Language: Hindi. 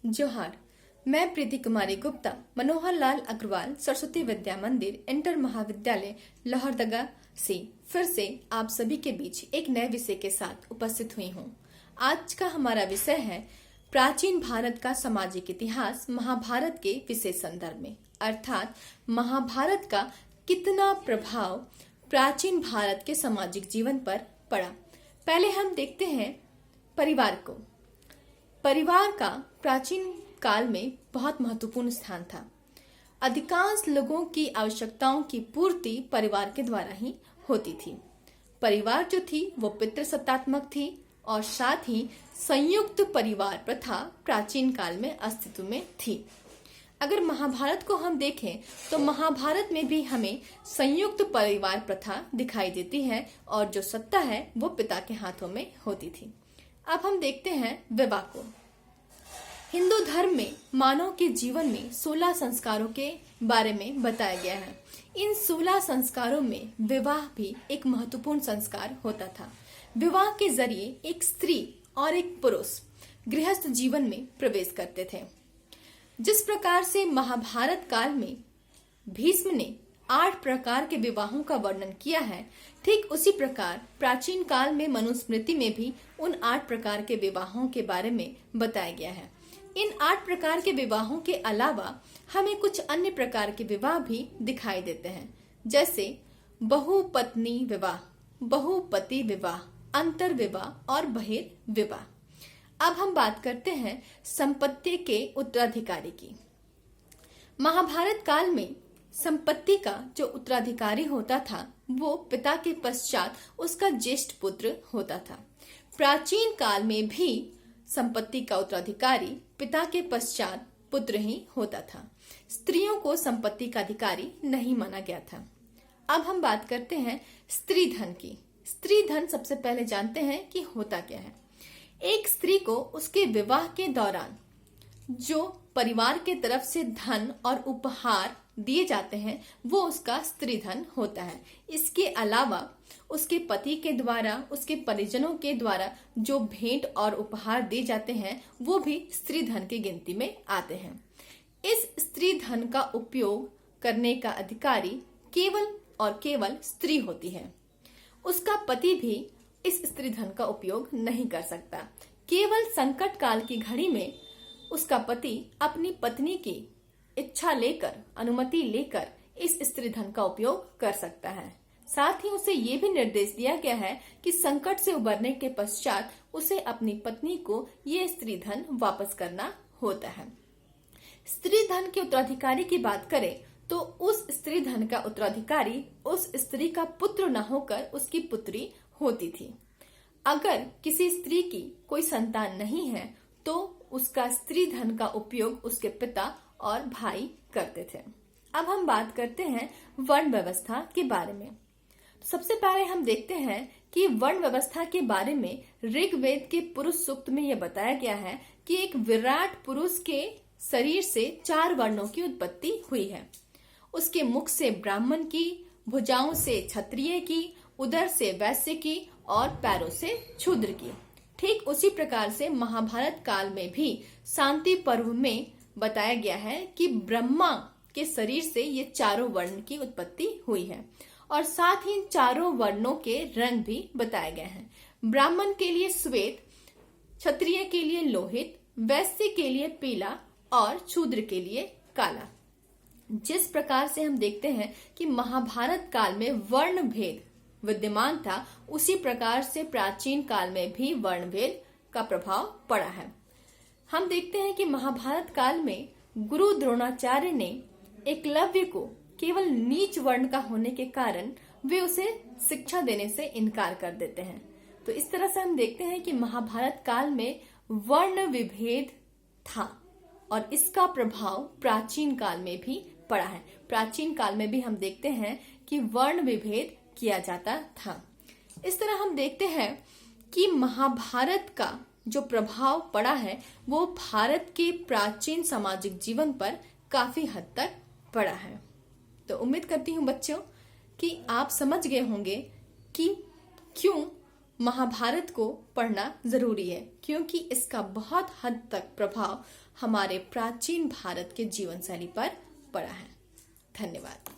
जोहार। मैं प्रीति कुमारी गुप्ता मनोहर लाल अग्रवाल सरस्वती विद्या मंदिर इंटर महाविद्यालय लोहरदगा से फिर से आप सभी के बीच एक नए विषय के साथ उपस्थित हुई हूँ। आज का हमारा विषय है प्राचीन भारत का सामाजिक इतिहास महाभारत के विशेष संदर्भ में, अर्थात महाभारत का कितना प्रभाव प्राचीन भारत के सामाजिक जीवन पर पड़ा। पहले हम देखते हैं परिवार को। परिवार का प्राचीन काल में बहुत महत्वपूर्ण स्थान था। अधिकांश लोगों की आवश्यकताओं की पूर्ति परिवार के द्वारा ही होती थी। परिवार जो थी वो पितृसत्तात्मक थी और साथ ही संयुक्त परिवार प्रथा प्राचीन काल में अस्तित्व में थी। अगर महाभारत को हम देखें तो महाभारत में भी हमें संयुक्त परिवार प्रथा दिखाई देती है और जो सत्ता है वो पिता के हाथों में होती थी। अब हम देखते हैं विवाह को। हिंदू धर्म में मानव के जीवन में 16 संस्कारों के बारे में बताया गया है। इन 16 संस्कारों में विवाह भी एक महत्वपूर्ण संस्कार होता था। विवाह के जरिए एक स्त्री और एक पुरुष गृहस्थ जीवन में प्रवेश करते थे। जिस प्रकार से महाभारत काल में भीष्म ने 8 प्रकार के विवाहों का वर्णन किया है, ठीक उसी प्रकार प्राचीन काल में मनुस्मृति में भी उन 8 प्रकार के विवाहों के बारे में बताया गया है। इन 8 प्रकार के विवाहों के अलावा हमें कुछ अन्य प्रकार के विवाह भी दिखाई देते हैं, जैसे बहुपत्नी विवाह, बहुपति विवाह, अंतर विवाह और बहिर्विवाह। अब हम बात करते हैं संपत्ति के उत्तराधिकारी की। महाभारत काल में संपत्ति का जो उत्तराधिकारी होता था वो पिता के पश्चात उसका ज्येष्ठ पुत्र होता था। प्राचीन काल में भी संपत्ति का उत्तराधिकारी पिता के पश्चात पुत्र ही होता था। स्त्रियों को संपत्ति का अधिकारी नहीं माना गया था। अब हम बात करते हैं स्त्री धन की। स्त्री धन सबसे पहले जानते हैं कि होता क्या है। एक स्त्री को उसके विवाह के दौरान जो परिवार के तरफ से धन और उपहार दिए जाते हैं वो उसका स्त्री धन होता है। इसके अलावा उसके पति के द्वारा, उसके परिजनों के द्वारा जो भेंट और उपहार दिए जाते हैं वो भी स्त्री धन की गिनती में आते हैं। इस स्त्री धन का उपयोग करने का अधिकारी केवल और केवल स्त्री होती है। उसका पति भी इस स्त्री धन का उपयोग नहीं कर सकता। केवल संकट काल की घड़ी में उसका पति अपनी पत्नी की इच्छा लेकर, अनुमति लेकर इस स्त्री धन का उपयोग कर सकता है। साथ ही उसे ये भी निर्देश दिया गया है कि संकट से उबरने के पश्चात उसे अपनी पत्नी को ये स्त्री धन वापस करना होता है। स्त्री धन के उत्तराधिकारी की बात करें तो उस स्त्री धन का उत्तराधिकारी उस स्त्री का पुत्र न होकर उसकी पुत्री होती थी। अगर किसी स्त्री की कोई संतान नहीं है तो उसका स्त्री धन का उपयोग उसके पिता और भाई करते थे। अब हम बात करते हैं वर्ण व्यवस्था के बारे में। सबसे पहले हम देखते हैं कि वर्ण व्यवस्था के बारे में ऋग्वेद के पुरुष सूक्त में यह बताया गया है कि एक विराट पुरुष के शरीर से 4 वर्णों की उत्पत्ति हुई है। उसके मुख से ब्राह्मण की, भुजाओं से क्षत्रिय की, उदर से वैश्य की और पैरों से शूद्र की। ठीक उसी प्रकार से महाभारत काल में भी शांति पर्व में बताया गया है कि ब्रह्मा के शरीर से ये 4 वर्ण की उत्पत्ति हुई है और साथ ही 4 वर्णों के रंग भी बताए गए हैं। ब्राह्मण के लिए श्वेत, क्षत्रिय के लिए लोहित, वैश्य के लिए पीला और शूद्र के लिए काला। जिस प्रकार से हम देखते हैं कि महाभारत काल में वर्ण भेद विद्यमान था, उसी प्रकार से प्राचीन काल में भी वर्ण भेद का प्रभाव पड़ा है। हम देखते हैं कि महाभारत काल में गुरु द्रोणाचार्य ने एकलव्य को केवल नीच वर्ण का होने के कारण वे उसे शिक्षा देने से इनकार कर देते हैं। तो इस तरह से हम देखते हैं कि महाभारत काल में वर्ण विभेद था और इसका प्रभाव प्राचीन काल में भी पड़ा है। प्राचीन काल में भी हम देखते हैं कि वर्ण विभेद किया जाता था। इस तरह हम देखते हैं कि महाभारत का जो प्रभाव पड़ा है वो भारत के प्राचीन सामाजिक जीवन पर काफी हद तक पड़ा है। तो उम्मीद करती हूँ बच्चों कि आप समझ गए होंगे कि क्यों महाभारत को पढ़ना जरूरी है, क्योंकि इसका बहुत हद तक प्रभाव हमारे प्राचीन भारत के जीवन शैली पर पड़ा है। धन्यवाद।